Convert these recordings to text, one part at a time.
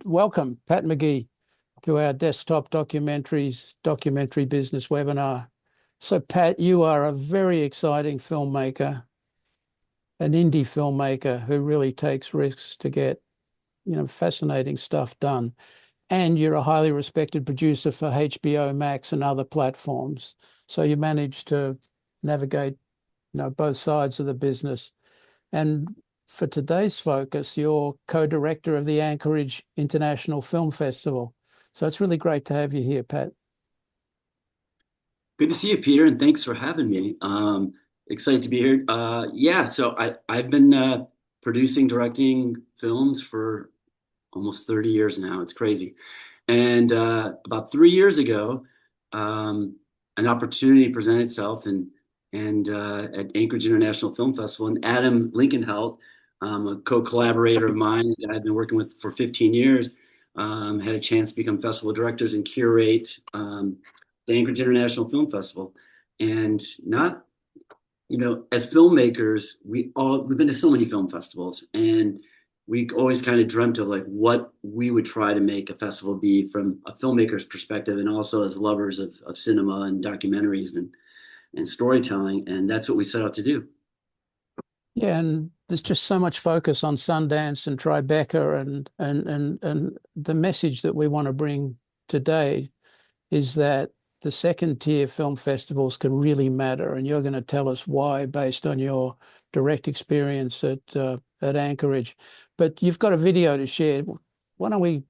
welcome, Pat McGee, to our Desktop Documentary Business webinar. So, Pat, you are a very exciting filmmaker, an indie filmmaker who really takes risks to get, fascinating stuff done. And you're a highly respected producer for HBO Max and other platforms. So you manage to navigate, both sides of the business. And for today's focus, you're co-director of the Anchorage International Film Festival. So it's really great to have you here, Pat. Good to see you, Peter, and thanks for having me. Excited to be here. So I've been producing, directing films for almost 30 years now. It's crazy. And about 3 years ago, an opportunity presented itself and at Anchorage International Film Festival, and Adam Lincolnhelt, a co-collaborator of mine that I've been working with for 15 years, had a chance to become festival directors and curate the Anchorage International Film Festival. And not, as filmmakers, we've been to so many film festivals, and we always kind of dreamt of like what we would try to make a festival be from a filmmaker's perspective, and also as lovers of cinema and documentaries and storytelling. And that's what we set out to do. Yeah, and there's just so much focus on Sundance and Tribeca, and the message that we want to bring today is that the second tier film festivals can really matter, and you're going to tell us why based on your direct experience at Anchorage. But you've got a video to share. Why don't we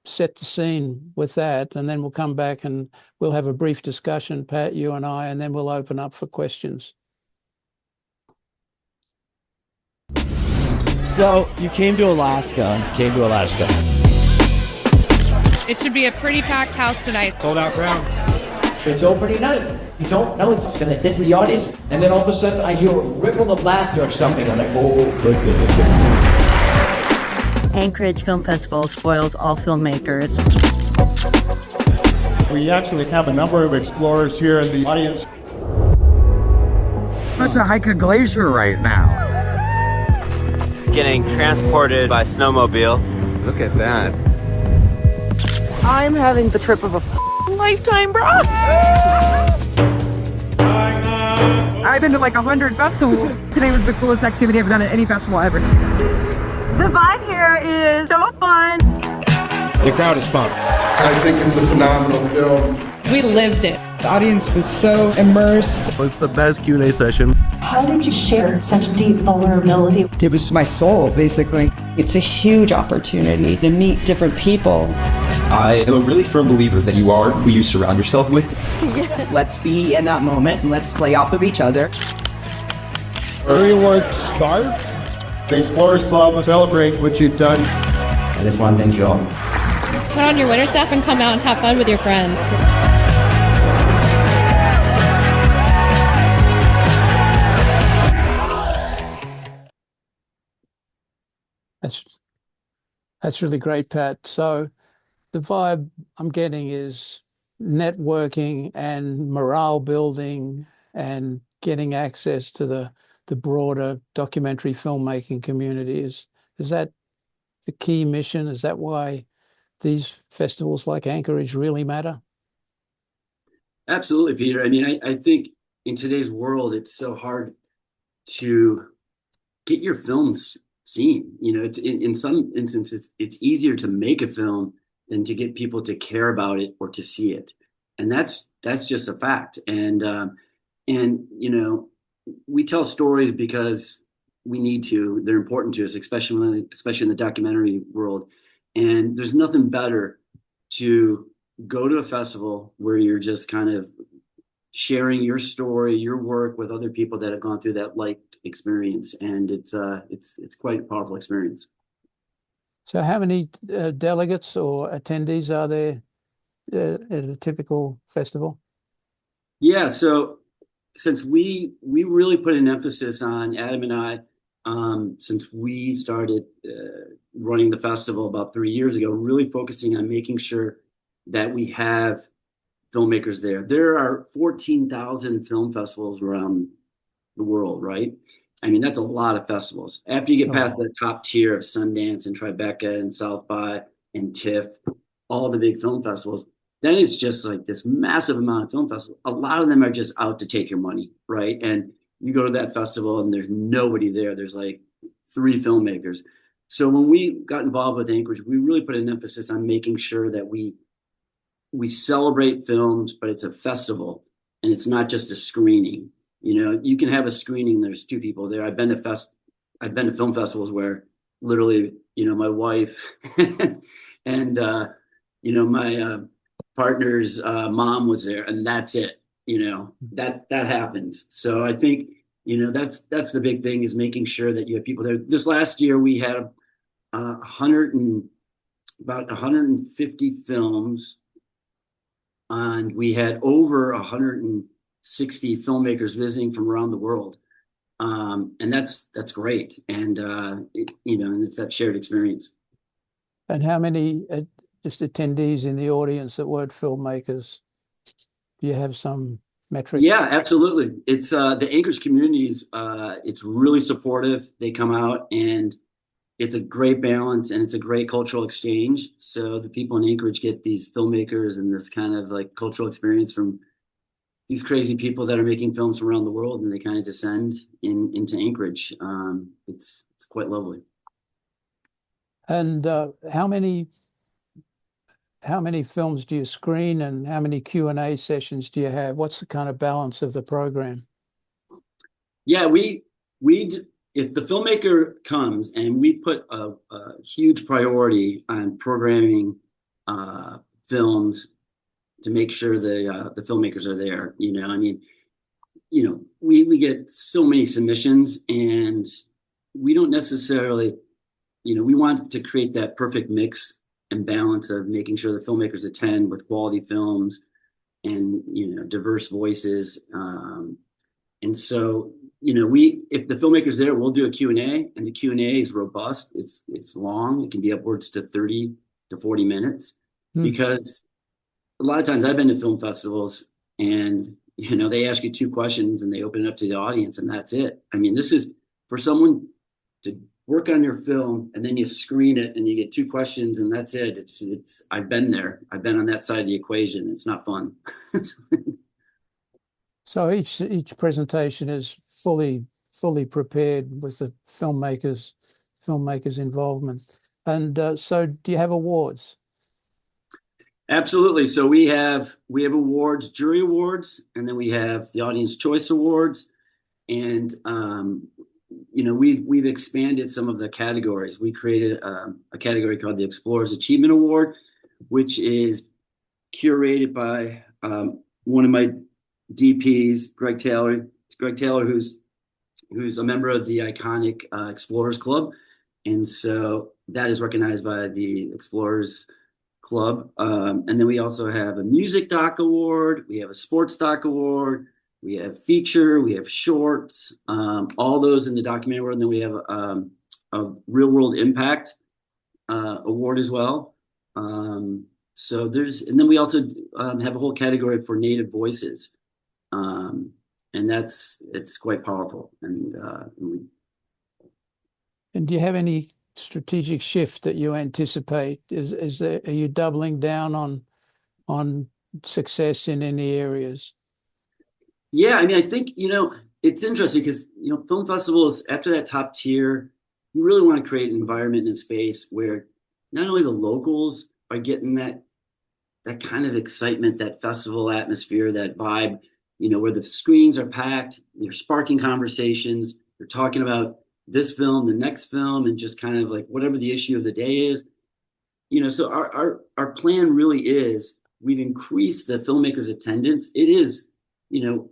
set the scene with that, and then we'll come back and we'll have a brief discussion, Pat, you and I, and then we'll open up for questions. So you came to Alaska. It should be a pretty packed house tonight. Sold out crowd. It's opening night. You don't know if it's going to hit the audience. And then all of a sudden I hear a ripple of laughter or something. I'm like, oh, goodness. Anchorage Film Festival spoils all filmmakers. We actually have a number of explorers here in the audience. About to hike a glacier right now. Getting transported by snowmobile. Look at that. I'm having the trip of a lifetime, bro. I've been to like 100 festivals. Today was the coolest activity I've done at any festival ever. The vibe here is so fun. The crowd is pumped. I think it's a phenomenal film. We lived it. The audience was so immersed. It's the best Q&A session. How did you share such deep vulnerability? It was my soul, basically. It's a huge opportunity to meet different people. I am a really firm believer that you are who you surround yourself with. Let's be in that moment and let's play off of each other. Early work scarf. The Explorers Club will celebrate what you've done. I just want to enjoy. Put on your winter stuff and come out and have fun with your friends. That's really great, Pat. So the vibe I'm getting is networking and morale building and getting access to the broader documentary filmmaking community. Is that the key mission? Is that why these festivals like Anchorage really matter? Absolutely, Peter. I mean, I think in today's world, it's so hard to get your films seen. It's in some instances, it's easier to make a film than to get people to care about it or to see it. And that's just a fact. And we tell stories because we need to. They're important to us, especially in the documentary world. And there's nothing better to go to a festival where you're just kind of sharing your story, your work with other people that have gone through that like experience. And it's quite a powerful experience. So how many delegates or attendees are there at a typical festival? Yeah, so since we really put an emphasis on, Adam and I, since we started running the festival about 3 years ago, really focusing on making sure that we have filmmakers there. There are 14,000 film festivals around the world, right? I mean, that's a lot of festivals. After you get past the top tier of Sundance and Tribeca and South by, and TIFF, all the big film festivals, then it's just like this massive amount of film festivals. A lot of them are just out to take your money, right? And you go to that festival and there's nobody there. There's like 3 filmmakers. So when we got involved with Anchorage, we really put an emphasis on making sure that we celebrate films, but it's a festival and it's not just a screening. You know, you can have a screening, there's 2 people there. I've been to film festivals where literally, you know, my wife and my partner's mom was there, and that's it. You know, that happens. So I think, you know, that's the big thing, is making sure that you have people there. This last year we had about 150 films, and we had over 160 filmmakers visiting from around the world. And that's great. And, and it's that shared experience. And how many just attendees in the audience that weren't filmmakers? Do you have some metric? Yeah, absolutely. It's the Anchorage communities. It's really supportive. They come out, and it's a great balance, and it's a great cultural exchange. So the people in Anchorage get these filmmakers and this kind of like cultural experience from these crazy people that are making films from around the world, and they kind of descend into Anchorage. It's quite lovely. And how many films do you screen, and how many Q&A sessions do you have? What's the kind of balance of the program? Yeah, if the filmmaker comes, and we put a huge priority on programming films to make sure the filmmakers are there. You know, I mean, you know, we get so many submissions, and we don't necessarily, you know, we want to create that perfect mix and balance of making sure the filmmakers attend with quality films and, you know, diverse voices. And so, you know, if the filmmaker's there, we'll do a Q&A, and the Q&A is robust. It's long. It can be upwards to 30 to 40 minutes because a lot of times I've been to film festivals, and, you know, they ask you 2 questions and they open it up to the audience, and that's it. I mean, this is for someone to work on your film, and then you screen it and you get 2 questions and that's it. It's I've been there. I've been on that side of the equation. It's not fun. So each presentation is fully prepared with the filmmakers involvement. And so do you have awards? Absolutely. So we have awards, jury awards, and then we have the Audience Choice Awards. And you know, we've expanded some of the categories. We created a category called the Explorers Achievement Award, which is curated by one of my DPs, Greg Taylor. It's Greg Taylor, who's a member of the iconic Explorers Club, and so that is recognized by the Explorers Club. And then we also have a Music Doc Award. We have a Sports Doc Award. We have feature, we have shorts, all those in the documentary world. And then we have a Real World Impact Award as well. And then we also have a whole category for Native voices. And it's quite powerful. And do you have any strategic shift that you anticipate? Are you doubling down on success in any areas? Yeah, I mean, I think, you know, it's interesting because, you know, film festivals, after that top tier, you really want to create an environment and a space where not only the locals are getting that kind of excitement, that festival atmosphere, that vibe, you know, where the screens are packed, you're sparking conversations, you're talking about this film, the next film, and just kind of like whatever the issue of the day is. You know, so our plan really is, we've increased the filmmakers' attendance. It is, you know,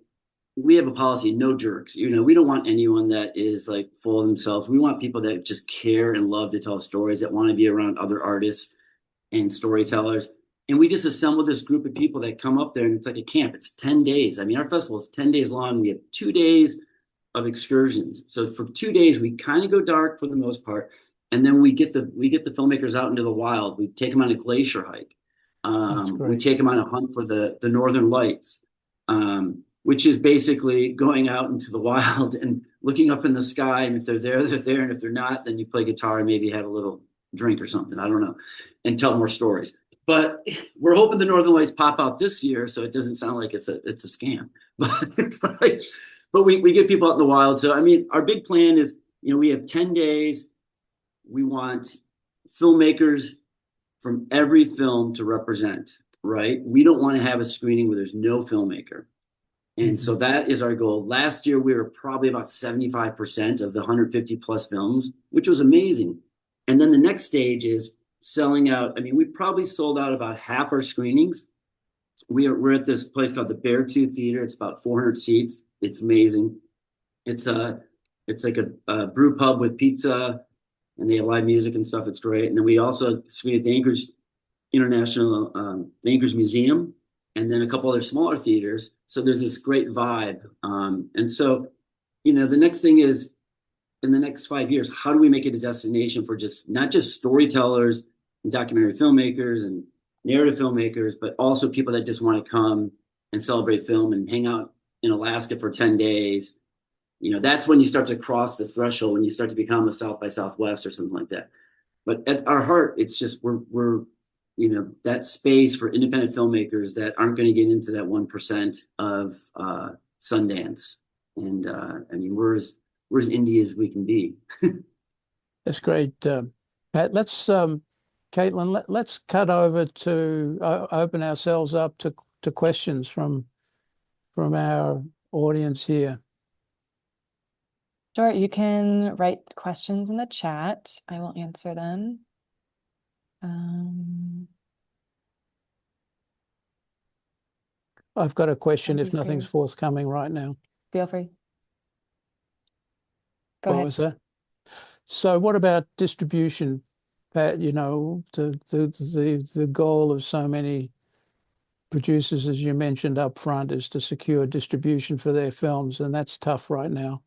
we have a policy, no jerks. You know, we don't want anyone that is like full of themselves. We want people that just care and love to tell stories, that want to be around other artists and storytellers. And we just assemble this group of people that come up there, and it's like a camp. It's 10 days. I mean, our festival is 10 days long. We have 2 days of excursions. So for 2 days, we kind of go dark for the most part. And then we get the filmmakers out into the wild. We take them on a glacier hike. We take them on a hunt for the Northern Lights. Which is basically going out into the wild and looking up in the sky. And if they're there, they're there. And if they're not, then you play guitar and maybe have a little drink or something. I don't know, and tell more stories. But we're hoping the Northern Lights pop out this year, so it doesn't sound like it's a scam. But we get people out in the wild. So I mean, our big plan is, we have 10 days. We want filmmakers from every film to represent. Right? We don't want to have a screening where there's no filmmaker. And so that is our goal. Last year, we were probably about 75% of the 150 plus films, which was amazing. And then the next stage is selling out. I mean, we probably sold out about half our screenings. We're at this place called the Beartooth Theater. It's about 400 seats. It's amazing. It's like a brew pub with pizza, and they have live music and stuff. It's great. And then we also screen at the Anchorage the Anchorage Museum, and then a couple other smaller theaters. So there's this great vibe. And so, the next thing is, in the next 5 years, how do we make it a destination for not just storytellers and documentary filmmakers and narrative filmmakers, but also people that just want to come and celebrate film and hang out in Alaska for 10 days. That's when you start to cross the threshold, when you start to become a South by Southwest or something like that. But at our heart, it's just we're that space for independent filmmakers that aren't going to get into that 1% of Sundance. And I mean, we're as indie as we can be. That's great, Pat. Let's Caitlin, let's cut over to open ourselves up to questions from our audience here. Sure, you can write questions in the chat. I will answer them. I've got a question if nothing's forthcoming right now. Feel free. Go ahead. What was that? So what about distribution, Pat? The goal of so many producers, as you mentioned up front, is to secure distribution for their films, and that's tough right now.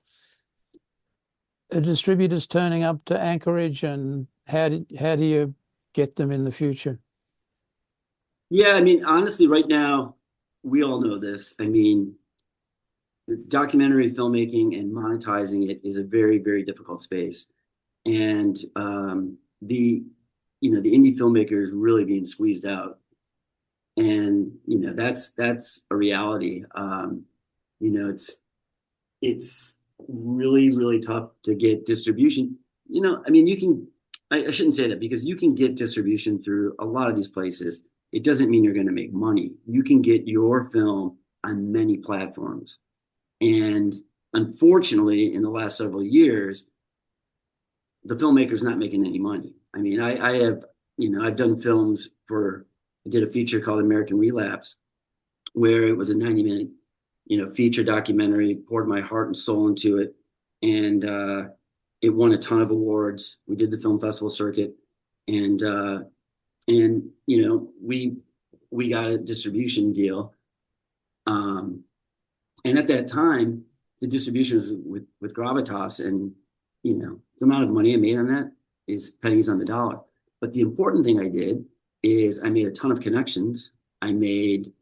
Are distributors turning up to Anchorage, and how do you get them in the future? Yeah, I mean, honestly, right now, we all know this. I mean, documentary filmmaking and monetizing it is a very, very difficult space. And the indie filmmaker is really being squeezed out. And, that's a reality. It's really, really tough to get distribution. I mean, I shouldn't say that, because you can get distribution through a lot of these places. It doesn't mean you're going to make money. You can get your film on many platforms. And unfortunately, in the last several years, the filmmaker's not making any money. I mean, I have, I've done films I did a feature called American Relapse, where it was a 90-minute, feature documentary, poured my heart and soul into it. And it won a ton of awards. We did the film festival circuit, and we got a distribution deal. And at that time, the distribution was with Gravitas, and the amount of money I made on that is pennies on the dollar. But the important thing I did is I made a ton of connections. I made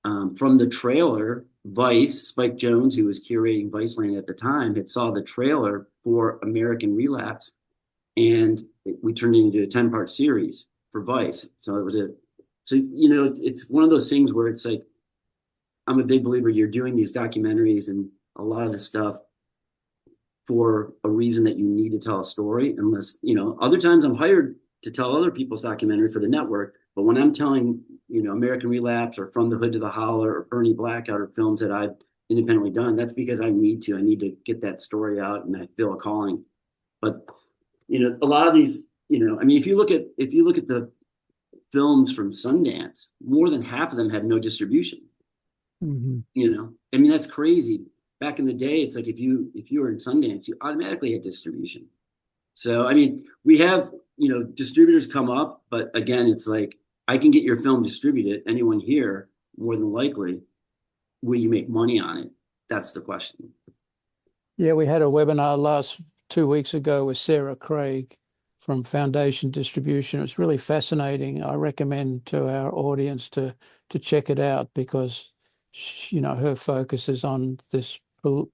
from the trailer, Vice, Spike Jonze, who was curating Viceland at the time, had saw the trailer for American Relapse, and we turned it into a 10-part series for Vice. So it was it's one of those things where it's like, I'm a big believer you're doing these documentaries and a lot of the stuff for a reason that you need to tell a story, unless, other times I'm hired to tell other people's documentary for the network. But when I'm telling, American Relapse or From the Hood to the Holler or Bernie Blackout or films that I've independently done, that's because I need to get that story out, and I feel a calling. But, a lot of these, I mean, if you look at the films from Sundance, more than half of them have no distribution. Mm-hmm. I mean, that's crazy. Back in the day, it's like if you were in Sundance, you automatically had distribution. So, I mean, we have, distributors come up, but again, it's like, I can get your film distributed. Anyone here, more than likely, will you make money on it? That's the question. Yeah, we had a webinar 2 weeks ago with Sarah Craig from Foundation Distribution. It was really fascinating. I recommend to our audience to check it out, because her focus is on this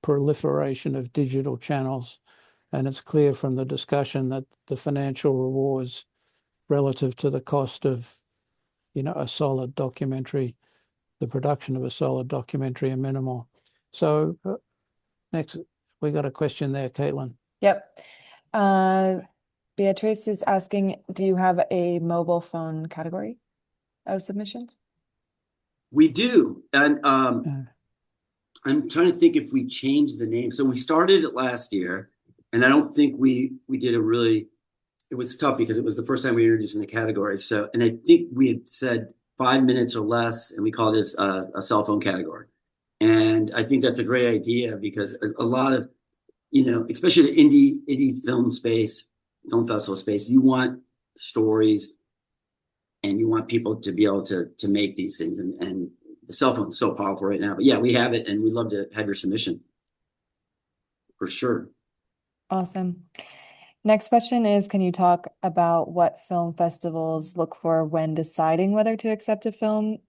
proliferation of digital channels, and it's clear from the discussion that the financial rewards relative to the cost of, a solid documentary. The production of a solid documentary are minimal. So next, we got a question there, Caitlin. Yep. Beatrice is asking, do you have a mobile phone category of submissions? We do. And I'm trying to think if we changed the name. So we started it last year, and I don't think we did it was tough because it was the first time we introduced in the category. So, and I think we had said 5 minutes or less, and we called this a cell phone category. And I think that's a great idea because a lot of, especially the indie film space, film festival space, you want stories and you want people to be able to make these things. And the cell phone is so powerful right now. But yeah, we have it, and we'd love to have your submission for sure. Awesome. Next question is, can you talk about what film festivals look for when deciding whether to accept a film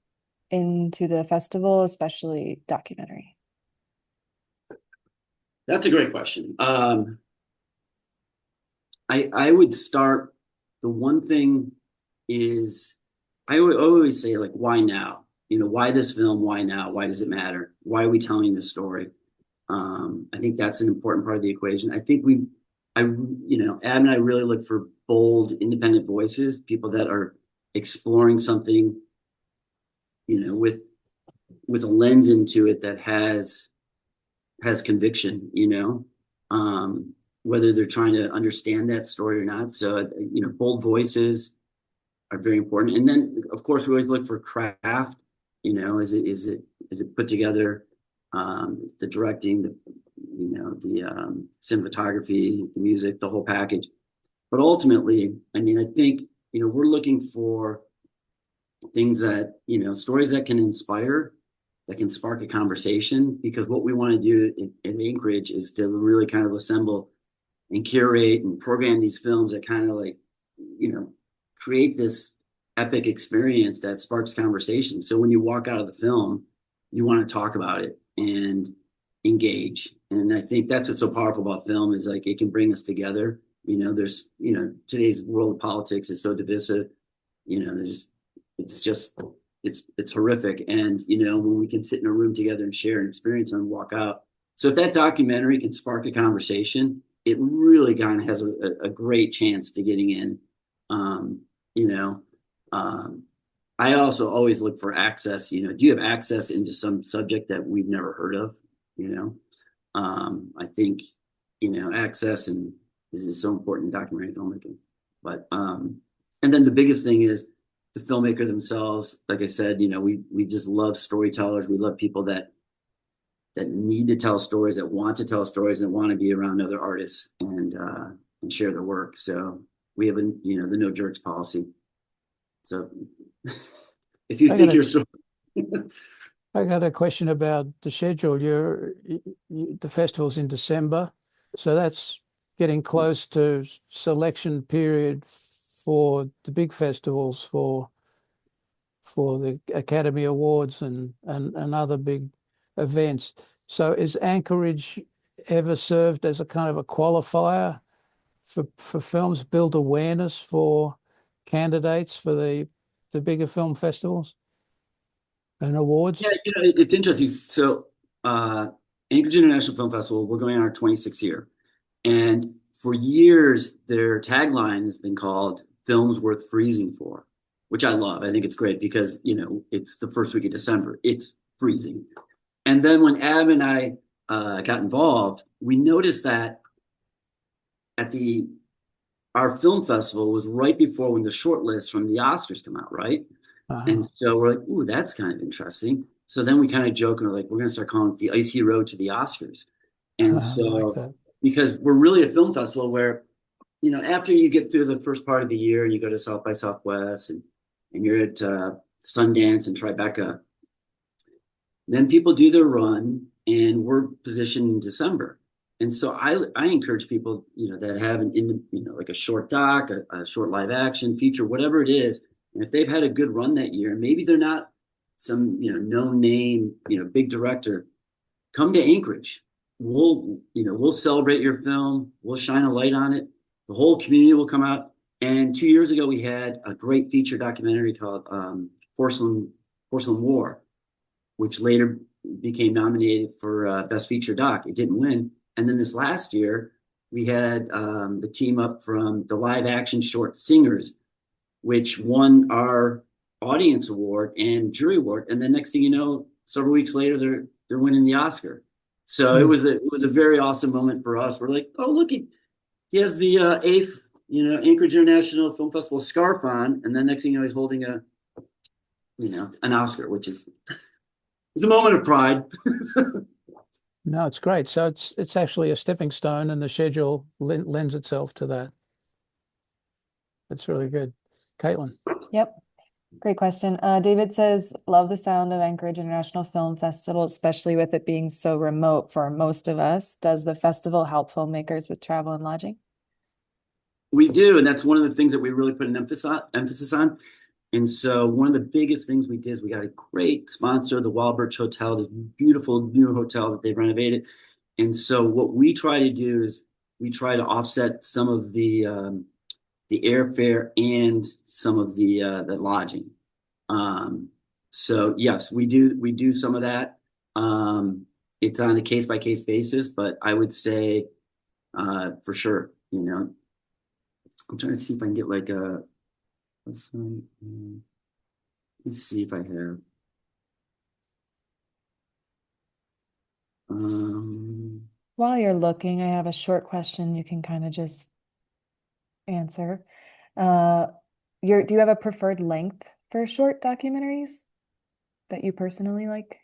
into the festival, especially documentary? That's a great question. I would start, the one thing is, I would always say, like, why now? Why this film? Why now? Why does it matter? Why are we telling this story? I think that's an important part of the equation. I think Adam and I really look for bold, independent voices, people that are exploring something, with a lens into it that has conviction, whether they're trying to understand that story or not. So, bold voices are very important. And then, of course, we always look for craft. Is it put together? The directing, the cinematography, the music, the whole package. But ultimately, I think, we're looking for things that, stories that can inspire, that can spark a conversation, because what we want to do in Anchorage is to really kind of assemble and curate and program these films that kind of like, create this epic experience that sparks conversation. So when you walk out of the film, you want to talk about it and engage. And I think that's what's so powerful about film, is like it can bring us together. There's, today's world of politics is so divisive. It's horrific. And, when we can sit in a room together and share an experience and walk out. So if that documentary can spark a conversation, it really kind of has a great chance to getting in. I also always look for access. Do you have access into some subject that we've never heard of? I think, access is so important in documentary filmmaking. But, and then the biggest thing is the filmmaker themselves. Like I said, we just love storytellers. We love people that need to tell stories, that want to tell stories, that want to be around other artists and share their work. So we have the no jerks policy. So if you think you're so. I got a question about the schedule. The festival's in December, so that's getting close to selection period for the big festivals, for the Academy Awards and other big events. So is Anchorage ever served as a kind of a qualifier for films, build awareness for candidates for the bigger film festivals and awards? Yeah, it's interesting. So Anchorage International Film Festival, we're going on our 26th year. And for years, their tagline has been called "Films Worth Freezing For," which I love. I think it's great because, it's the first week of December. It's freezing. And then when Ab and I got involved, we noticed that our film festival was right before when the short list from the Oscars come out, right? And so we're like, ooh, that's kind of interesting. So then we kind of joke and we're like, we're going to start calling it the icy road to the Oscars. And so, because we're really a film festival where, after you get through the first part of the year and you go to South by Southwest and you're at Sundance and Tribeca, then people do their run and we're positioned in December. And so I encourage people, that have like a short doc, a short live action feature, whatever it is. And if they've had a good run that year, and maybe they're not some, no name, big director, come to Anchorage. We'll celebrate your film. We'll shine a light on it. The whole community will come out. And 2 years ago, we had a great feature documentary called Porcelain War, which later became nominated for Best Feature Doc. It didn't win. And then this last year, we had the team up from the live action short Singers, which won our audience award and jury award. And then next thing you know, several weeks later, they're winning the Oscar. So it was a very awesome moment for us. We're like, oh, look, he has the eighth, Anchorage International Film Festival scarf on, and then next thing you know, he's holding an Oscar, which is it's a moment of pride. No, it's great. So it's actually a stepping stone, and the schedule lends itself to that. That's really good. Caitlin. Yep. Great question. David says, love the sound of Anchorage International Film Festival, especially with it being so remote for most of us. Does the festival help filmmakers with travel and lodging? We do, and that's one of the things that we really put an emphasis on. And so one of the biggest things we did is we got a great sponsor, the Wildbirch Hotel, this beautiful new hotel that they've renovated. And so what we try to do is we try to offset some of the airfare and some of the lodging. So yes, we do some of that. It's on a case by case basis, but I would say for sure, I'm trying to see if I can get like a. Let's see if I have. While you're looking, I have a short question you can kind of just answer. Do you have a preferred length for short documentaries that you personally like?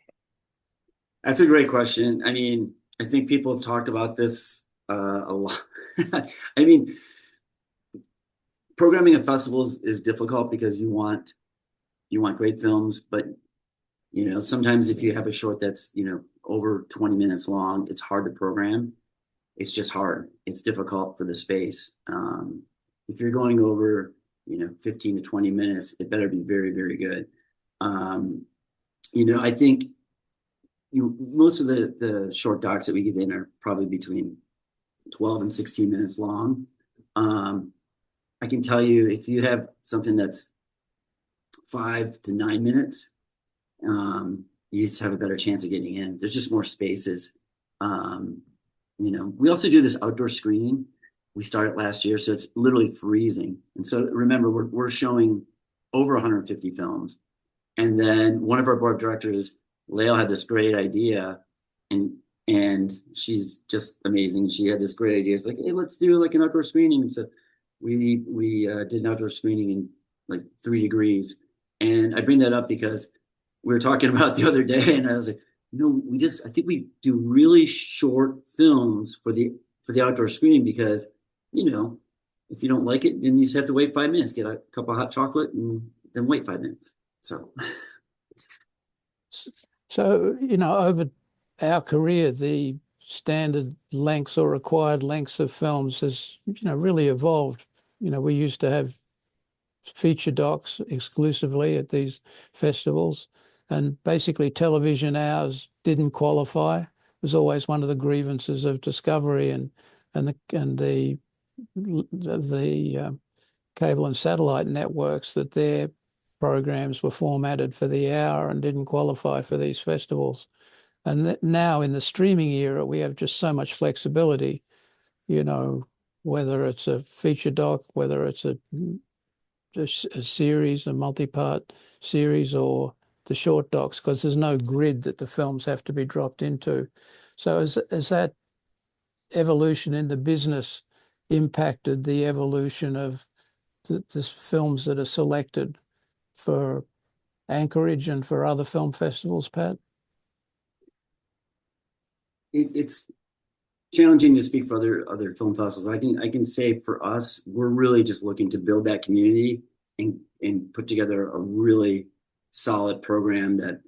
That's a great question. I mean, I think people have talked about this a lot. I mean, programming at festivals is difficult because you want great films, but sometimes if you have a short that's over 20 minutes long, it's hard to program. It's just hard. It's difficult for the space. If you're going over 15 to 20 minutes, it better be very, very good. I think most of the short docs that we get in are probably between 12 and 16 minutes long. I can tell you if you have something that's 5 to 9 minutes, you just have a better chance of getting in. There's just more spaces. We also do this outdoor screening. We started last year, so it's literally freezing. And so remember, we're showing over 150 films. And then one of our board of directors, Lael, had this great idea, and she's just amazing. She had this great idea. It's like, hey, let's do like an outdoor screening. And so we did an outdoor screening in like 3 degrees. And I bring that up because we were talking about the other day, and I was like, I think we do really short films for the outdoor screening because, if you don't like it, then you just have to wait 5 minutes, get a cup of hot chocolate, and then wait 5 minutes. So over our career, the standard lengths or required lengths of films has, really evolved. We used to have feature docs exclusively at these festivals, and basically television hours didn't qualify. It was always one of the grievances of Discovery and the cable and satellite networks, that their programs were formatted for the hour and didn't qualify for these festivals. And now in the streaming era, we have just so much flexibility, whether it's a feature doc, whether it's a series, a multi-part series, or the short docs, because there's no grid that the films have to be dropped into. So as that evolution in the business impacted the evolution of the films that are selected for Anchorage and for other film festivals, Pat? It's challenging to speak for other film festivals. I can say for us, we're really just looking to build that community and put together a really solid program that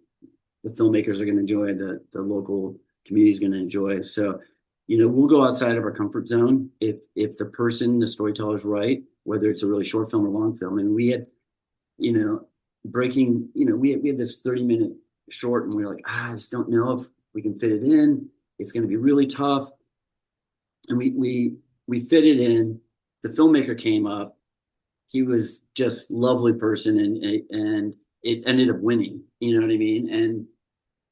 the filmmakers are going to enjoy, the local community is going to enjoy. So, we'll go outside of our comfort zone if the storyteller is right, whether it's a really short film or long film. And we had, we had this 30-minute short, and we were like, I just don't know if we can fit it in. It's going to be really tough. And we fit it in. The filmmaker came up, he was just lovely person, and it ended up winning. You know what I mean?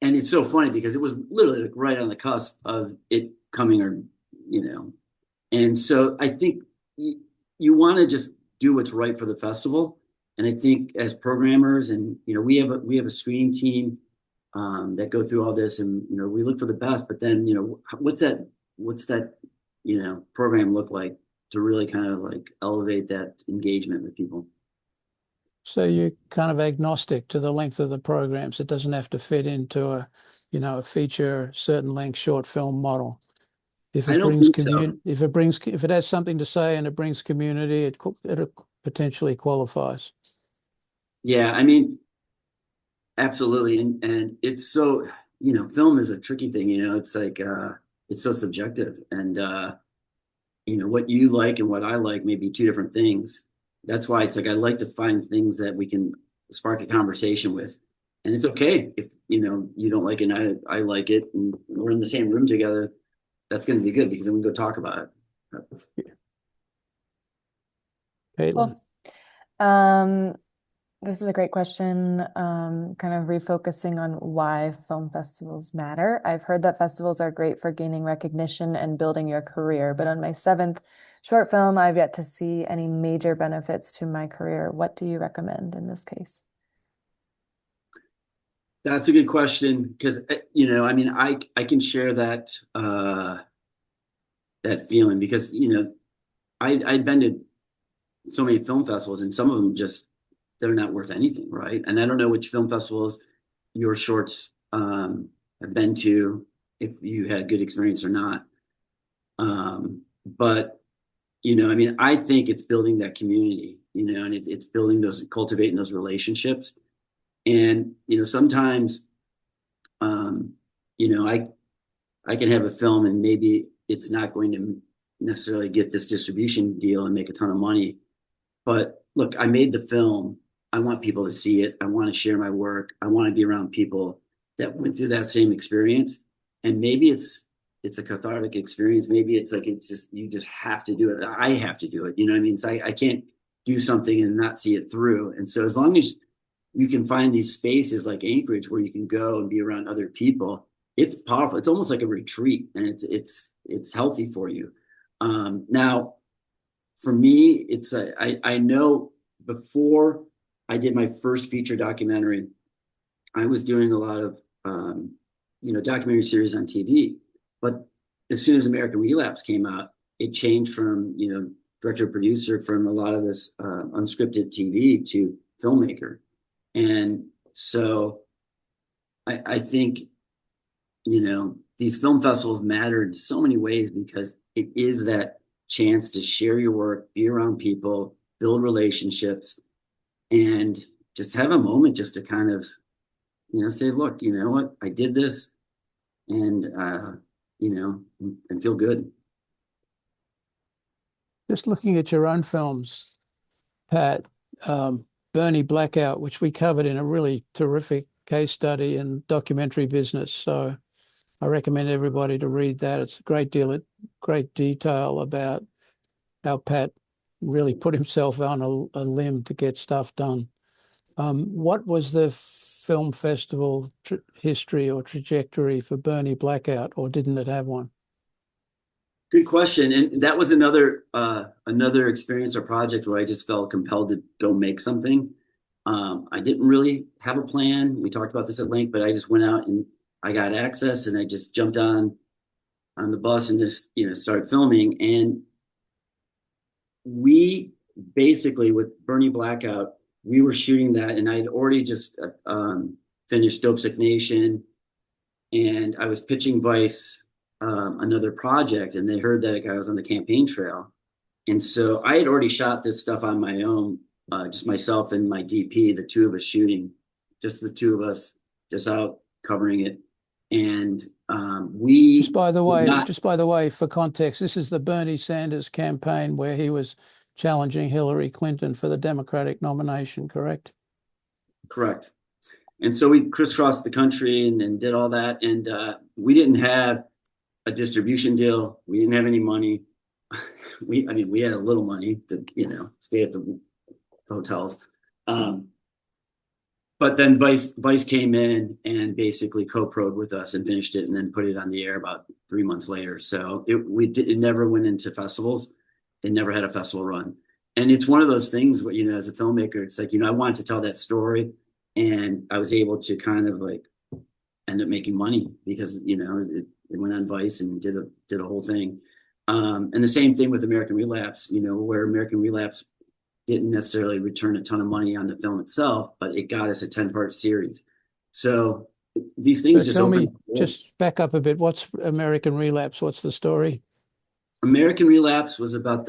And it's so funny because it was literally like right on the cusp of it coming, or and so I think you want to just do what's right for the festival. And I think as programmers, and we have a screening team that go through all this, and we look for the best. But then what's that program look like to really kind of like elevate that engagement with people? So you're kind of agnostic to the length of the programs. It doesn't have to fit into a feature, certain length short film model. If it brings community, if it has something to say and it brings community, it potentially qualifies. Yeah, I mean, absolutely. And it's so, film is a tricky thing, it's like, it's so subjective, and, what you like and what I like may be two different things. That's why it's like, I like to find things that we can spark a conversation with. And it's okay if, you don't like it and I like it, and we're in the same room together. That's going to be good because then we can go talk about it. Caitlin. Cool. This is a great question, kind of refocusing on why film festivals matter. I've heard that festivals are great for gaining recognition and building your career, but on my 7th short film, I've yet to see any major benefits to my career. What do you recommend in this case? That's a good question because, I mean, I can share that that feeling because, I'd been to so many film festivals, and some of them they're not worth anything, right? And I don't know which film festivals your shorts have been to, if you had good experience or not. But I mean, I think it's building that community, and it's building cultivating those relationships. And sometimes, I can have a film and maybe it's not going to necessarily get this distribution deal and make a ton of money. But look, I made the film. I want people to see it. I want to share my work. I want to be around people that went through that same experience. And maybe it's a cathartic experience. Maybe it's like, you just have to do it. I have to do it. You know what I mean? So I can't do something and not see it through. And so as long as you can find these spaces like Anchorage where you can go and be around other people, it's powerful. It's almost like a retreat, and it's healthy for you. Now, for me, I know before I did my first feature documentary, I was doing a lot of documentary series on TV. But as soon as American Relapse came out, it changed from director producer, from a lot of this unscripted TV to filmmaker. And so I think these film festivals matter in so many ways because it is that chance to share your work, be around people, build relationships, and just have a moment just to kind of, say, look, you know what, I did this, and, and feel good. Just looking at your own films, Pat, Bernie Blackout, which we covered in a really terrific case study in documentary business. So I recommend everybody to read that. It's a great detail about how Pat really put himself on a limb to get stuff done. What was the film festival history or trajectory for Bernie Blackout, or didn't it have one? Good question. And that was another experience or project where I just felt compelled to go make something. I didn't really have a plan. We talked about this at length, but I just went out and I got access, and I just jumped on the bus and just, started filming. And we basically, with Bernie Blackout, we were shooting that, and I had already just finished Dope Sick Nation, and I was pitching Vice another project, and they heard that I was on the campaign trail. And so I had already shot this stuff on my own, just myself and my DP, the two of us shooting, just the two of us, just out covering it. And we just by the way, for context, this is the Bernie Sanders campaign where he was challenging Hillary Clinton for the Democratic nomination, correct? Correct. And so we crisscrossed the country and did all that. And we didn't have a distribution deal. We didn't have any money. We had a little money to, stay at the hotels. But then Vice came in and basically co-proed with us and finished it and then put it on the air about 3 months later. So it never went into festivals. It never had a festival run. And it's one of those things where, as a filmmaker, it's like, I wanted to tell that story, and I was able to kind of like end up making money because, it went on Vice and did a whole thing. And the same thing with American Relapse, where American Relapse didn't necessarily return a ton of money on the film itself, but it got us a 10-part series. So these things just tell me, open. just back up a bit. What's American Relapse? What's the story? American Relapse was about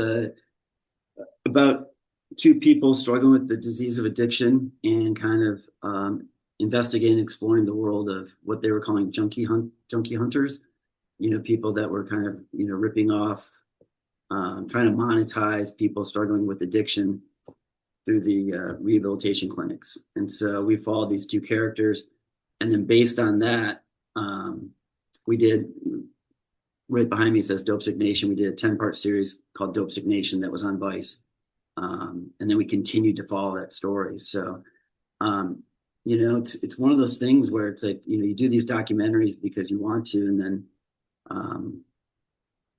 two people struggling with the disease of addiction and kind of investigating, exploring the world of what they were calling junkie hunters. People that were kind of ripping off, trying to monetize people struggling with addiction through the rehabilitation clinics. And so we followed these two characters, and then based on that, we did. Right behind me, it says Dope Sick Nation. We did a 10-part series called Dope Sick Nation that was on Vice. And then we continued to follow that story. So, it's one of those things where it's like, you do these documentaries because you want to, and then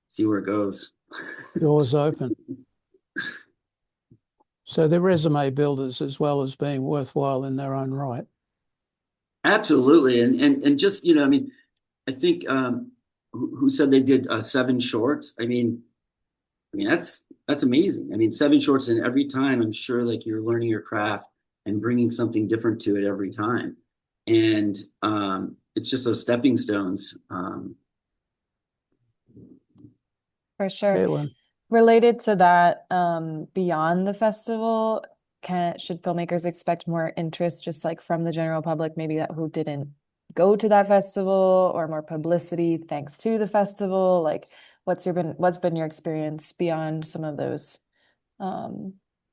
see where it goes. Doors open. So they're resume builders as well as being worthwhile in their own right. Absolutely. And just, I think, who said they did 7 shorts? I mean, that's amazing. I mean, 7 shorts, and every time I'm sure like you're learning your craft and bringing something different to it every time. And it's just those stepping stones. For sure. Caitlin. Related to that, beyond the festival, should filmmakers expect more interest just like from the general public, maybe that who didn't go to that festival, or more publicity thanks to the festival? Like, what's been your experience beyond some of those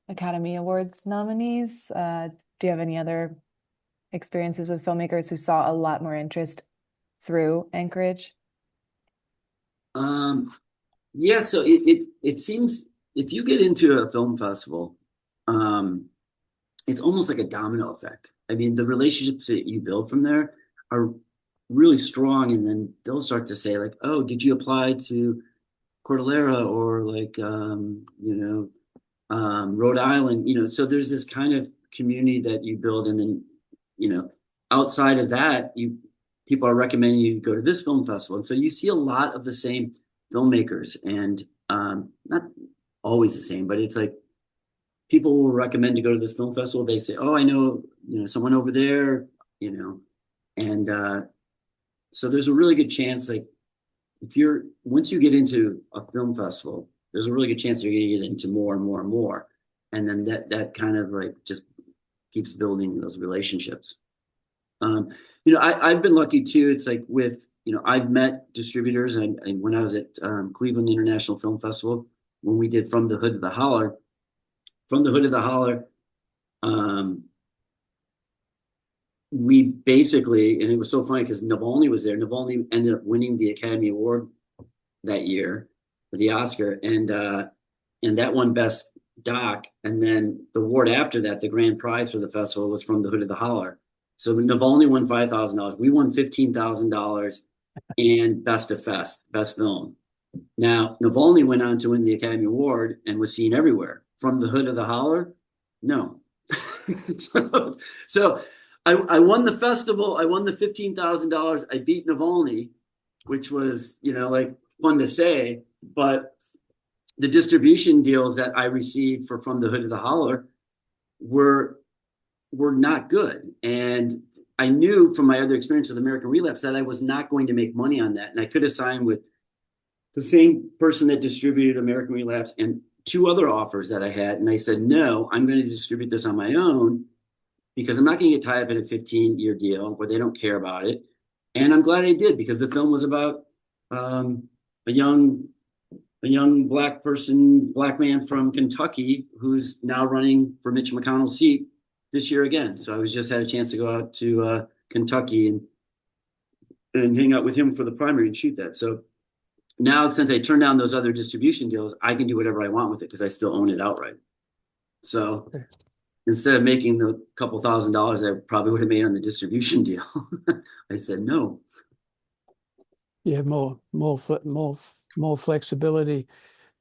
Academy Awards nominees? Do you have any other experiences with filmmakers who saw a lot more interest through Anchorage? Yeah, so it seems if you get into a film festival, it's almost like a domino effect. I mean, the relationships that you build from there are really strong, and then they'll start to say like, oh, did you apply to Cordillera or like Rhode Island? So there's this kind of community that you build, and then outside of that, people are recommending you go to this film festival, and so you see a lot of the same filmmakers, and not always the same, but it's like people will recommend to go to this film festival. They say, oh, I know someone over there, and so there's a really good chance, like, once you get into a film festival, there's a really good chance you're going to get into more and more and more. And then that kind of like just keeps building those relationships. I've been lucky too. It's like I've met distributors, and when I was at Cleveland International Film Festival, when we did From the Hood to the Holler, we basically, and it was so funny because Navalny was there. Navalny ended up winning the Academy Award that year for the Oscar, and that won Best Doc. And then the award after that, the grand prize for the festival, was From the Hood to the Holler. So Navalny won $5,000. We won $15,000 and Best Film. Now, Navalny went on to win the Academy Award and was seen everywhere. From the Hood to the Holler, no. So I won the festival. I won the $15,000. I beat Navalny, which was, like fun to say. But the distribution deals that I received for From the Hood to the Holler were not good. And I knew from my other experience with American Relapse that I was not going to make money on that. And I could have signed with the same person that distributed American Relapse and 2 other offers that I had. And I said, no, I'm going to distribute this on my own because I'm not going to get tied up in a 15-year deal where they don't care about it. And I'm glad I did, because the film was about a young black man from Kentucky who's now running for Mitch McConnell's seat this year again. So I was just had a chance to go out to Kentucky and hang out with him for the primary and shoot that. So now, since I turned down those other distribution deals, I can do whatever I want with it because I still own it outright. So instead of making the couple $1,000 I probably would have made on the distribution deal, I said no. Yeah, more flexibility.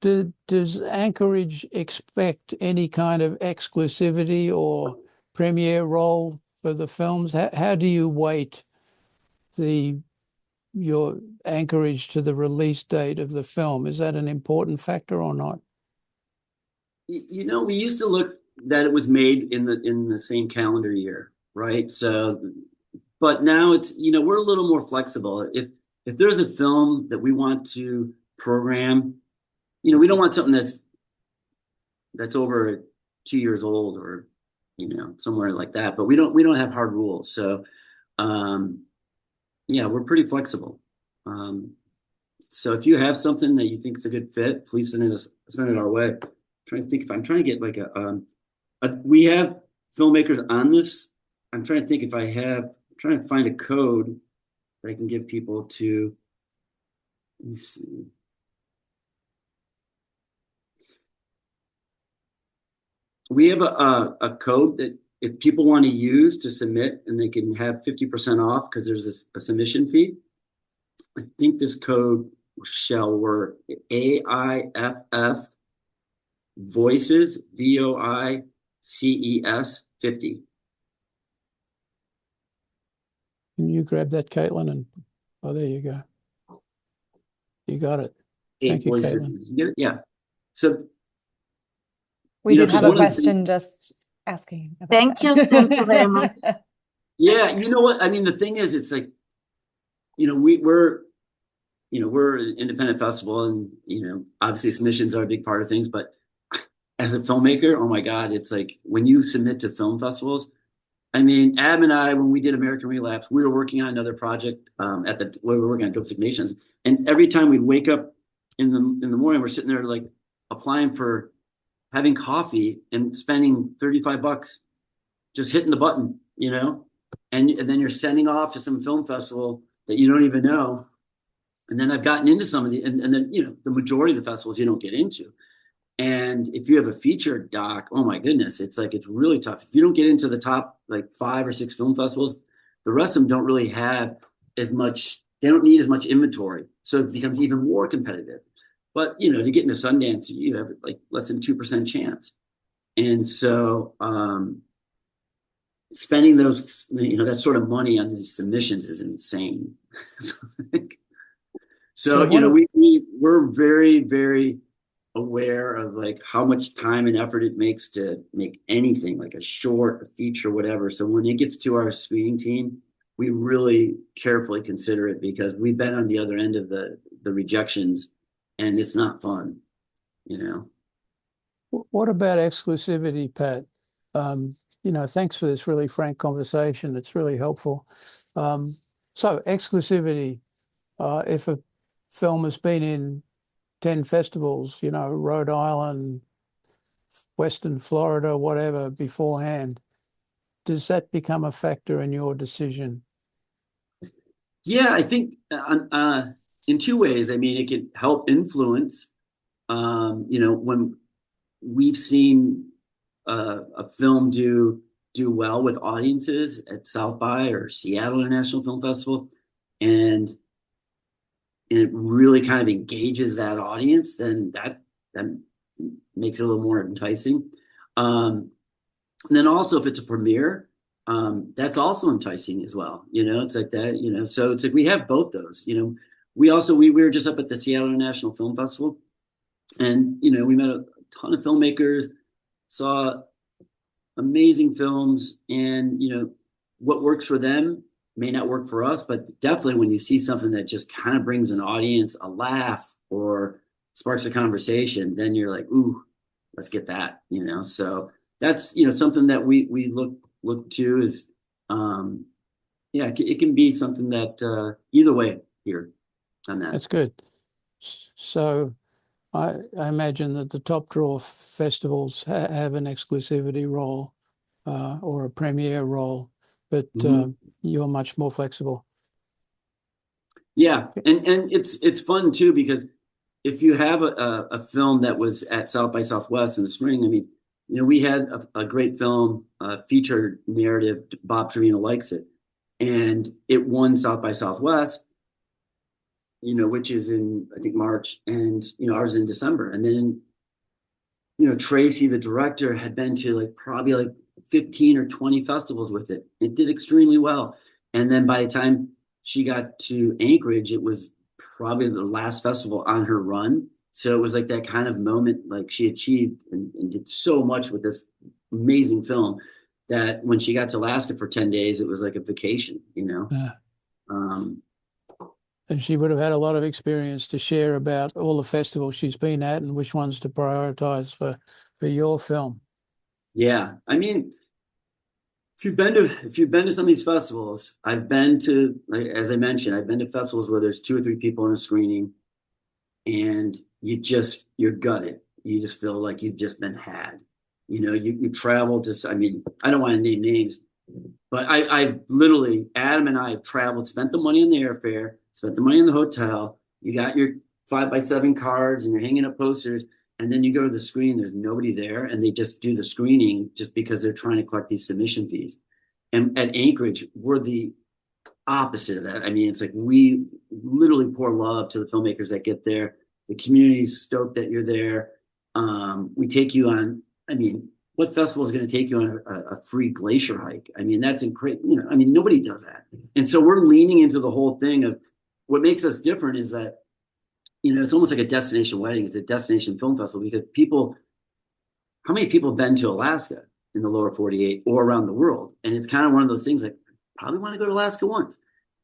Does Anchorage expect any kind of exclusivity or premiere role for the films? How do you weight your anchorage to the release date of the film? Is that an important factor or not? You know, we used to look that it was made in the same calendar year, right? So, but now it's, you know, we're a little more flexible. If there's a film that we want to program, you know, we don't want something that's over 2 years old or, you know, somewhere like that. But we don't have hard rules. So, yeah, we're pretty flexible. So if you have something that you think is a good fit, please send it our way. I'm trying to think if I'm trying to get like we have filmmakers on this. I'm trying to think if I'm trying to find a code that I can give people to. Let me see. We have a code that if people want to use to submit, and they can have 50% off because there's a submission fee. I think this code shall work. AIFF Voices, VOICES 50. Can you grab that, Caitlin? And oh, there you go. You got it. Thank you, Voices. Caitlin. You get it? Yeah. So we did have a question just asking about thank you very much. Yeah, you know what? I mean, the thing is, it's like, you know, we're an independent festival, and, you know, obviously submissions are a big part of things, but as a filmmaker, oh my God, it's like when you submit to film festivals, I mean, Ab and I, when we did American Relapse, we were working on another project we were working on Dope Sick Nations, and every time we'd wake up in the morning, we're sitting there like applying for having coffee and spending $35 just hitting the button, you know, and then you're sending off to some film festival that you don't even know. And then I've gotten into some of and then, you know, the majority of the festivals you don't get into. And if you have a feature doc, oh my goodness, it's really tough. If you don't get into the top like 5 or 6 film festivals, the rest of them don't really have as much, they don't need as much inventory. So it becomes even more competitive. But, you know, to get into Sundance, you have like less than 2% chance. And so spending those, you know, that sort of money on these submissions is insane. So you know, we're very, very aware of like how much time and effort it makes to make anything, like a short, a feature, whatever. So when it gets to our screening team, we really carefully consider it, because we've been on the other end of the rejections, and it's not fun, you know. What about exclusivity, Pat? You know, thanks for this really frank conversation. It's really helpful. So exclusivity, if a film has been in 10 festivals, you know, Rhode Island, Western Florida, whatever, beforehand, does that become a factor in your decision? Yeah, I think in 2 ways. I mean, it can help influence. You know, when we've seen a film do well with audiences at South by or Seattle International Film Festival, and it really kind of engages that audience, then that makes it a little more enticing. And then also if it's a premiere, that's also enticing as well. You know, it's like that, you know, so it's like we have both those, you know. We were just up at the Seattle International Film Festival, and, you know, we met a ton of filmmakers, saw amazing films, and, you know, what works for them may not work for us, but definitely when you see something that just kind of brings an audience a laugh or sparks a conversation, then you're like, ooh, let's get that, you know. So that's, you know, something that we look to is, yeah, it can be something that either way here on that. That's good. So I imagine that the top draw festivals have an exclusivity role or a premiere role, but you're much more flexible. Yeah, and it's fun too, because if you have a film that was at South by Southwest in the spring, I mean, we had a great film, featured narrative. Bob Trevino likes it, and it won South by Southwest. Which is in, I think, March, and ours in December. And then Tracy, the director, had been to probably 15 or 20 festivals with it. It did extremely well. And then by the time she got to Anchorage, it was probably the last festival on her run. So it was like that kind of moment, like she achieved and did so much with this amazing film that when she got to Alaska for 10 days, it was like a vacation, Yeah. Um, And she would have had a lot of experience to share about all the festivals she's been at and which ones to prioritize for your film. Yeah. I mean, if you've been to some of these festivals, I've been to, as I mentioned, I've been to festivals where there's 2 or 3 people in a screening, and you're gutted. You just feel like you've just been had. You travel to, I mean, I don't want to name names, but I've literally, Adam and I have traveled, spent the money on the airfare, spent the money in the hotel. You got your 5x7 cards and you're hanging up posters. And then you go to the screen, there's nobody there, and they just do the screening just because they're trying to collect these submission fees. And at Anchorage, we're the opposite of that. I mean, it's like we literally pour love to the filmmakers that get there. The community's stoked that you're there. We take you on, I mean, what festival is going to take you on a free glacier hike? I mean, that's incredible. I mean, nobody does that. And so we're leaning into the whole thing of what makes us different is that, it's almost like a destination wedding. It's a destination film festival because how many people have been to Alaska in the lower 48 or around the world? And it's kind of one of those things like, probably want to go to Alaska once.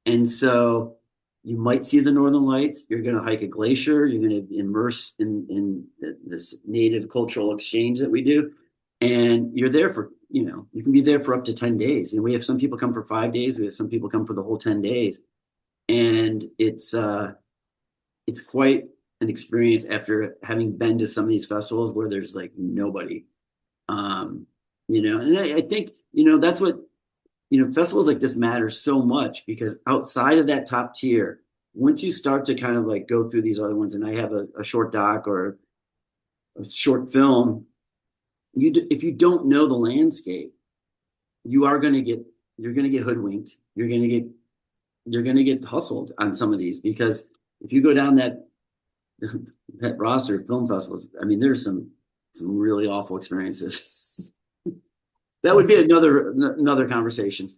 And so you might see the Northern Lights. You're going to hike a glacier. You're going to immerse in this native cultural exchange that we do. And you're there for, you can be there for up to 10 days. And we have some people come for 5 days. We have some people come for the whole 10 days. And it's quite an experience after having been to some of these festivals where there's like nobody, and I think, that's what, festivals like this matter so much because outside of that top tier, once you start to kind of like go through these other ones, and I have a short doc or a short film, if you don't know the landscape, you're going to get hoodwinked. You're going to get hustled on some of these because if you go down that roster of film festivals, I mean, there's some really awful experiences. That would be another conversation.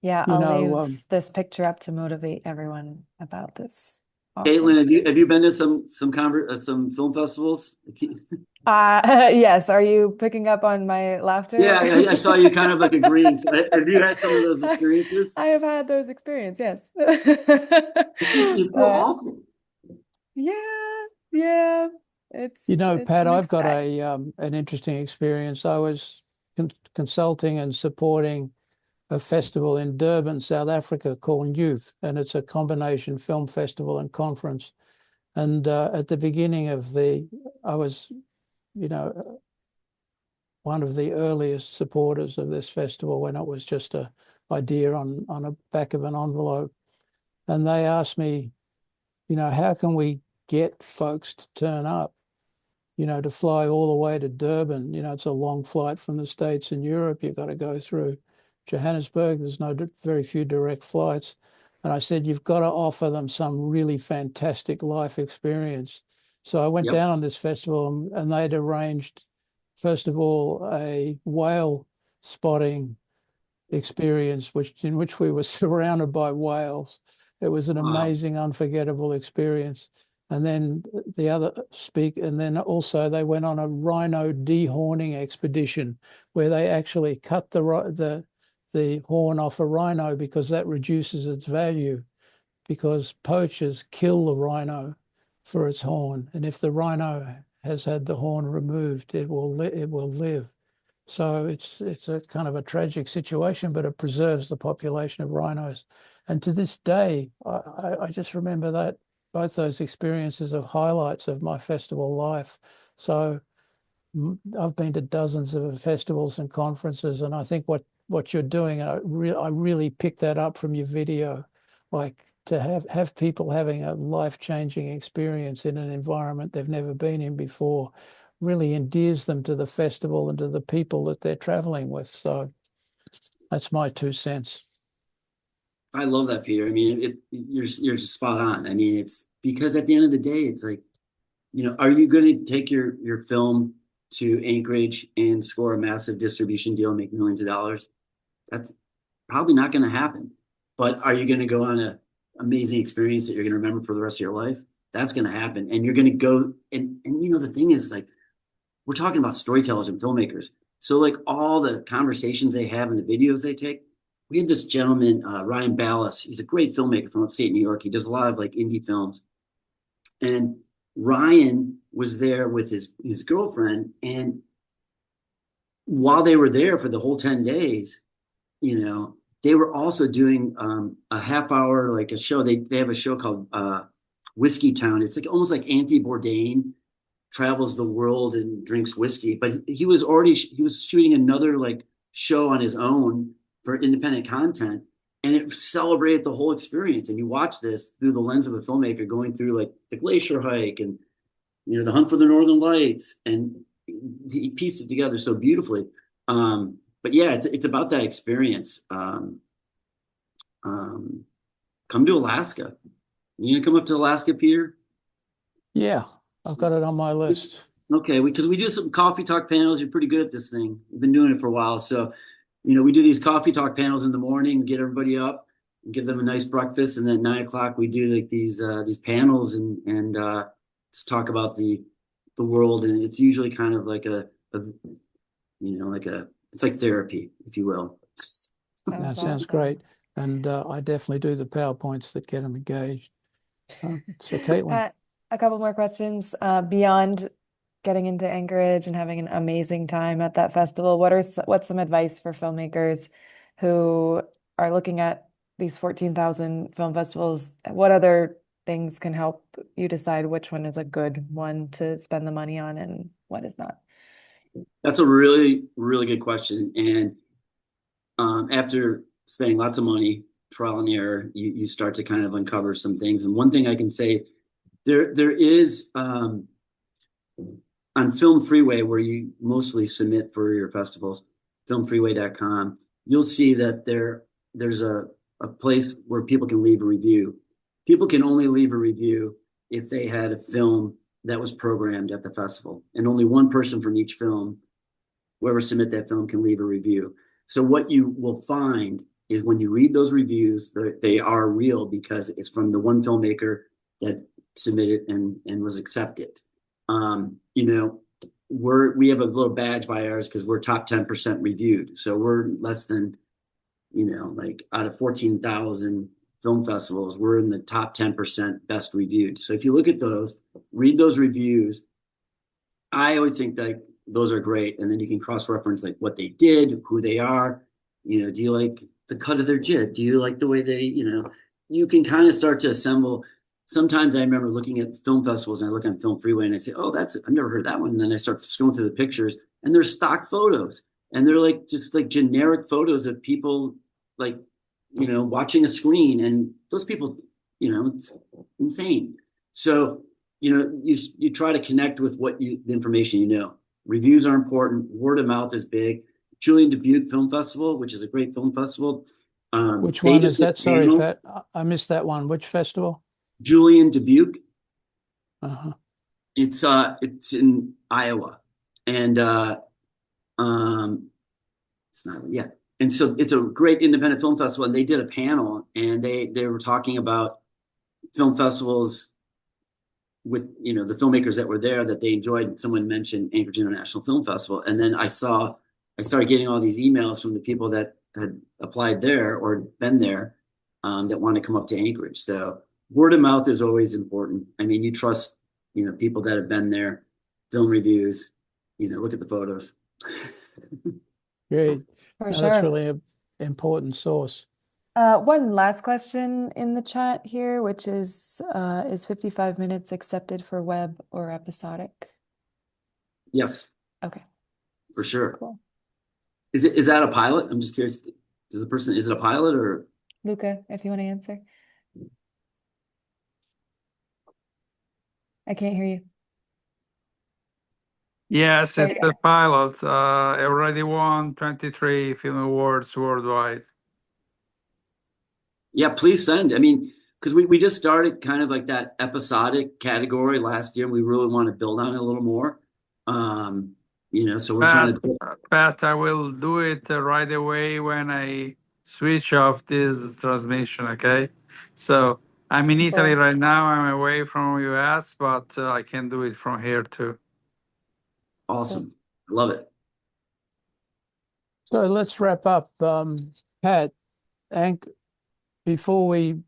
Yeah, I'll leave this picture up to motivate everyone about this. Awesome. Caitlin, have you been to some film festivals? Yes. Are you picking up on my laughter? Yeah, I saw you kind of like agreeing. So have you had some of those experiences? I have had those experiences. Yes. It's so awful. Yeah. It's Pat, I've got an interesting experience. I was consulting and supporting a festival in Durban, South Africa called Youth, and it's a combination film festival and conference. And at the beginning of I was, one of the earliest supporters of this festival when it was just an idea on a back of an envelope. And they asked me, how can we get folks to turn up? To fly all the way to Durban, it's a long flight from the States and Europe. You've got to go through Johannesburg. There's very few direct flights. And I said, you've got to offer them some really fantastic life experience. So I went down on this festival and they'd arranged, first of all, a whale spotting experience, in which we were surrounded by whales. It was an amazing, unforgettable experience. And then and then also they went on a rhino dehorning expedition where they actually cut the horn off a rhino because that reduces its value, because poachers kill the rhino for its horn, and if the rhino has had the horn removed, it will live. So it's a kind of a tragic situation, but it preserves the population of rhinos. And to this day, I just remember both those experiences of highlights of my festival life. So I've been to dozens of festivals and conferences, and I think what you're doing, and I really picked that up from your video, like to have people having a life-changing experience in an environment they've never been in before, really endears them to the festival and to the people that they're traveling with. So that's my 2 cents. I love that, Peter. I mean, you're just spot on. I mean, it's because at the end of the day, it's like, are you going to take your film to Anchorage and score a massive distribution deal and make millions of dollars? That's probably not going to happen. But are you going to go on an amazing experience that you're going to remember for the rest of your life? That's going to happen. And you're going to go and the thing is, like, we're talking about storytellers and filmmakers. So like all the conversations they have and the videos they take. We had this gentleman, Ryan Ballas. He's a great filmmaker from upstate New York. He does a lot of like indie films. And Ryan was there with his girlfriend. And while they were there for the whole 10 days, they were also doing a half hour, like a show. They have a show called Whiskey Town. It's like almost like Anthony Bourdain travels the world and drinks whiskey, but he was shooting another like show on his own for independent content, and it celebrated the whole experience. And you watch this through the lens of a filmmaker going through like the glacier hike and the hunt for the Northern Lights, and he pieced it together so beautifully. But yeah, it's about that experience. Come to Alaska. You gonna come up to Alaska, Peter? Yeah, I've got it on my list. Okay, because we do some coffee talk panels. You're pretty good at this thing. We've been doing it for a while. So, we do these coffee talk panels in the morning, get everybody up, and give them a nice breakfast. And then at 9 o'clock, we do like these panels and just talk about the world. And it's usually kind of like it's like therapy, if you will. That sounds great. And I definitely do the PowerPoints that get them engaged. So Caitlin. Pat, a couple more questions. Beyond getting into Anchorage and having an amazing time at that festival, what's some advice for filmmakers who are looking at these 14,000 film festivals? What other things can help you decide which one is a good one to spend the money on and what is not? That's a really, really good question. And after spending lots of money, trial and error, you start to kind of uncover some things. And one thing I can say is there is on Film Freeway, where you mostly submit for your festivals, filmfreeway.com, you'll see that there's a place where people can leave a review. People can only leave a review if they had a film that was programmed at the festival, and only one person from each film, whoever submit that film, can leave a review. So what you will find is when you read those reviews, they are real because it's from the one filmmaker that submitted and was accepted. We have a little badge by ours because we're top 10% reviewed. So we're less than, like out of 14,000 film festivals, we're in the top 10% best reviewed. So if you look at those, read those reviews, I always think that those are great. And then you can cross-reference like what they did, who they are. Do you like the cut of their jib? Do you like the way they, you can kind of start to assemble. Sometimes I remember looking at film festivals and I look on Film Freeway and I say, oh, I've never heard that one. And then I start scrolling through the pictures and they're stock photos. And they're like, just like generic photos of people like, watching a screen. And those people, it's insane. So, you try to connect with the information you know. Reviews are important. Word of mouth is big. Julian Dubuque Film Festival, which is a great film festival. Which one is that? Sorry, Pat, I missed that one. Which festival? Julian Dubuque. Uh-huh. It's in Iowa, and it's not, yeah. And so it's a great independent film festival, and they did a panel, and they were talking about film festivals with the filmmakers that were there that they enjoyed. Someone mentioned Anchorage International Film Festival, and then I started getting all these emails from the people that had applied there or been there that want to come up to Anchorage. So word of mouth is always important. I mean, you trust people that have been there, film reviews, look at the photos. Great. For sure. That's really an important source. One last question in the chat here, which is 55 minutes accepted for web or episodic? Yes. Okay. For sure. Cool. Is that a pilot? I'm just curious. Is it a pilot or? Luca, if you want to answer. I can't hear you. Yes, it's the pilot. Already won 23 film awards worldwide. Yeah, please send. I mean, because we just started kind of like that episodic category last year, and we really want to build on it a little more. So we're trying to. Pat, I will do it right away when I switch off this transmission, okay? So I'm in Italy right now. I'm away from US, but I can do it from here too. Awesome. Love it. So let's wrap up. Pat, before we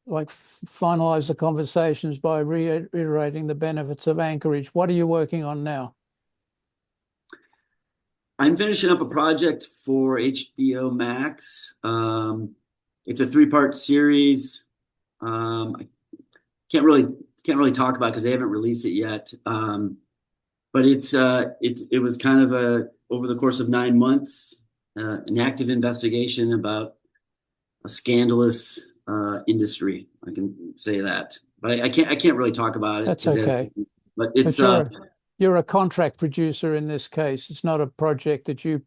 finalize the conversations by reiterating the benefits of Anchorage, what are you working on now? I'm finishing up a project for HBO Max. It's a 3-part series. I can't really talk about because they haven't released it yet. But it was kind of over the course of 9 months, an active investigation about a scandalous industry. I can say that, but I can't really talk about it. That's okay. But it's you're a contract producer in this case. It's not a project that you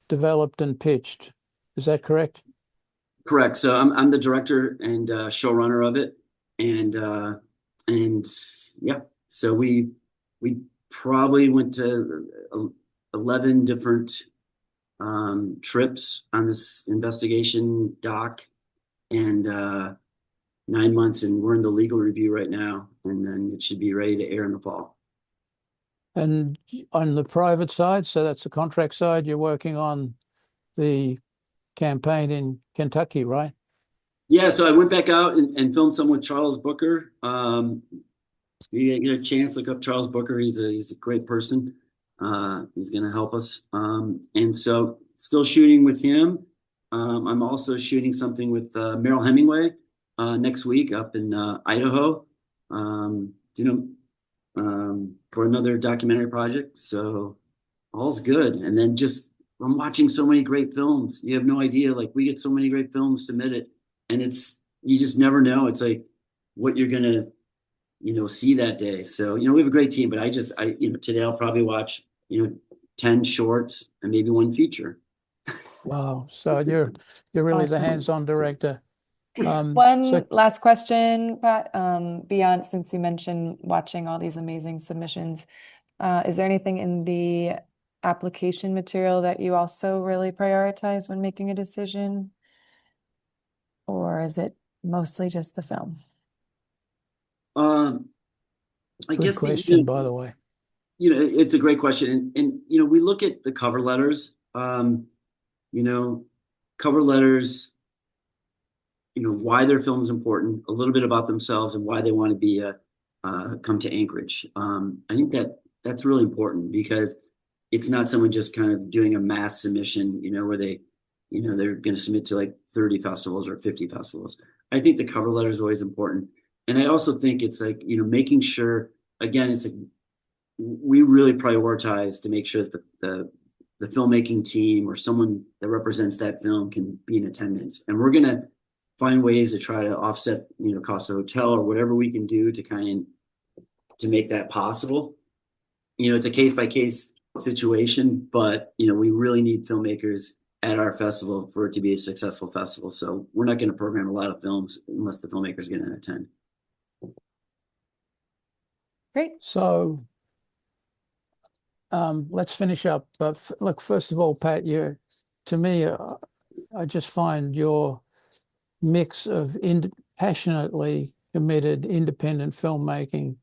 developed and pitched. Is that correct? Correct. So I'm the director and showrunner of it, and yeah. So we probably went to 11 different trips on this investigation doc, and 9 months, and we're in the legal review right now, and then it should be ready to air in the fall. And on the private side, so that's the contract side, you're working on the campaign in Kentucky, right? Yeah, so I went back out and filmed some with Charles Booker. You get a chance, look up Charles Booker. He's a great person. He's going to help us. And so still shooting with him. I'm also shooting something with Merrill Hemingway next week up in Idaho. For another documentary project. So all's good. And then I'm watching so many great films. You have no idea. Like, we get so many great films submitted, and you just never know. It's like what you're gonna, see that day. So, we have a great team, but today I'll probably watch, 10 shorts and maybe 1 feature. Wow. So you're really the hands-on director. One last question, Pat. Beyond, since you mentioned watching all these amazing submissions, is there anything in the application material that you also really prioritize when making a decision? Or is it mostly just the film? Good question, by the way. It's a great question. And we look at the cover letters, cover letters, why their film is important, a little bit about themselves, and why they want to be come to Anchorage. I think that's really important, because it's not someone just kind of doing a mass submission, where they're going to submit to like 30 festivals or 50 festivals. I think the cover letter is always important. And I also think it's like, making sure, again, it's like we really prioritize to make sure that the filmmaking team or someone that represents that film can be in attendance. And we're going to find ways to try to offset, cost of hotel or whatever we can do to make that possible. It's a case by case situation, but we really need filmmakers at our festival for it to be a successful festival. So we're not going to program a lot of films unless the filmmaker is going to attend. Great. So let's finish up. But look, first of all, Pat, to me, I just find your mix of passionately committed independent filmmaking.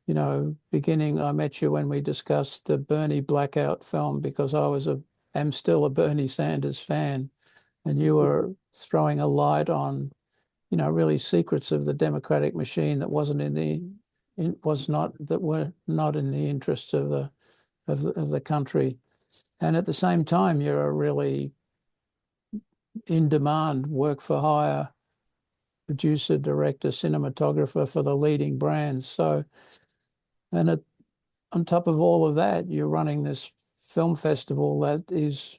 I met you when we discussed the Bernie Blackout film, because I am still a Bernie Sanders fan, and you were throwing a light on, really secrets of the democratic machine that were not in the interests of the country. And at the same time, you're a really in-demand, work-for-hire producer, director, cinematographer for the leading brands. So, and on top of all of that, you're running this film festival that is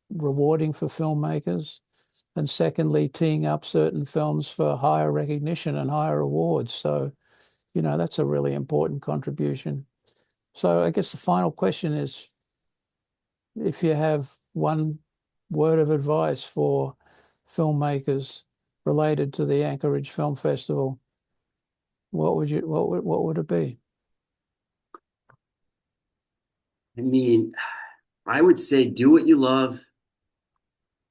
rewarding for filmmakers, and secondly, teeing up certain films for higher recognition and higher awards. So, that's a really important contribution. So I guess the final question is, if you have one word of advice for filmmakers related to the Anchorage Film Festival, what would it be? I mean, I would say do what you love,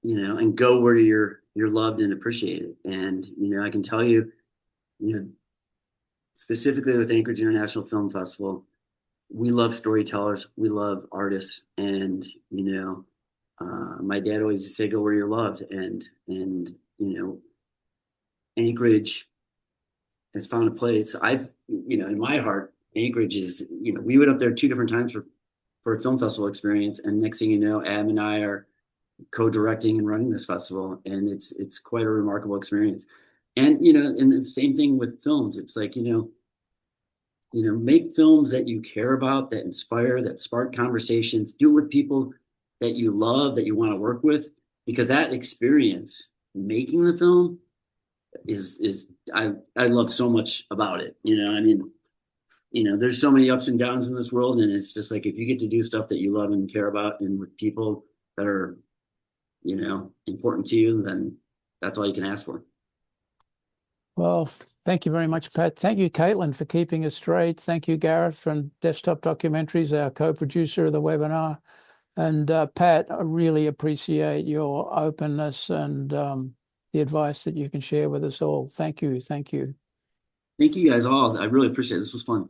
and go where you're loved and appreciated. And I can tell you, specifically with Anchorage International Film Festival, we love storytellers, we love artists, and my dad always used to say, "Go where you're loved," and Anchorage has found a place. In my heart, Anchorage is, we went up there 2 different times for a film festival experience, and next thing you know, Adam and I are co-directing and running this festival, and it's quite a remarkable experience. And and the same thing with films. It's like make films that you care about, that inspire, that spark conversations. Do it with people that you love, that you want to work with, because that experience making the film is I love so much about it. There's so many ups and downs in this world, and it's just like if you get to do stuff that you love and care about, and with people that are important to you, then that's all you can ask for. Well, thank you very much, Pat. Thank you, Caitlin, for keeping us straight. Thank you, Gareth from Desktop Documentaries, our co-producer of the webinar. And Pat, I really appreciate your openness and the advice that you can share with us all. Thank you. Thank you. Thank you guys all. I really appreciate it. This was fun.